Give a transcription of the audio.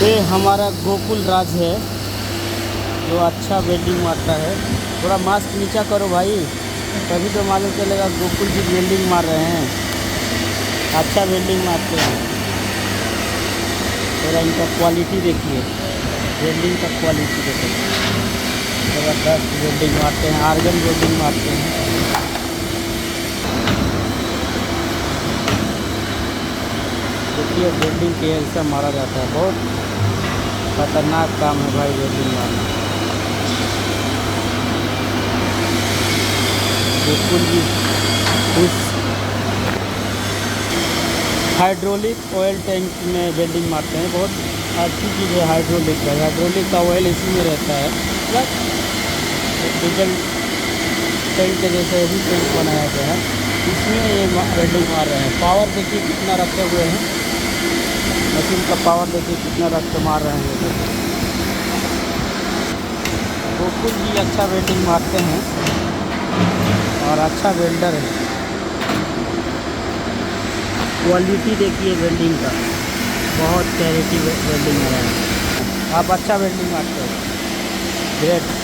ये हमारा गोकुल राज है जो अच्छा वेल्डिंग मारता है। थोड़ा मास्क नीचा करो भाई, तभी तो मालूम चलेगा गोकुल जी वेल्डिंग मार रहे हैं, अच्छा वेल्डिंग मारते हैं। थोड़ा इनका क्वालिटी देखिए, वेल्डिंग का क्वालिटी देखिए, ज़बरदस्त वेल्डिंग मारते हैं, आर्गन वेल्डिंग मारते हैं। देखिए वेल्डिंग के ऐसा मारा जाता है, बहुत खतरनाक काम है भाई वेल्डिंग मारना। बिल्कुल भी इस हाइड्रोलिक ऑयल टैंक में वेल्डिंग मारते हैं, बहुत अच्छी चीज़ है हाइड्रोलिक का। हाइड्रोलिक का ऑयल इसी में रहता है, प्लस डीजल टैंक के जैसे भी टैंक बनाया गया है, इसमें ये वेल्डिंग मार रहे हैं। पावर देखिए कितना रखे हुए हैं, मशीन का पावर देखिए कितना रख के मार रहे हैं। गोकुल जी अच्छा वेल्डिंग मारते हैं और अच्छा वेल्डर है। क्वालिटी देखिए वेल्डिंग का, बहुत क्वालिटी वेल्डिंग है। आप अच्छा वेल्डिंग मारते हो, ग्रेट।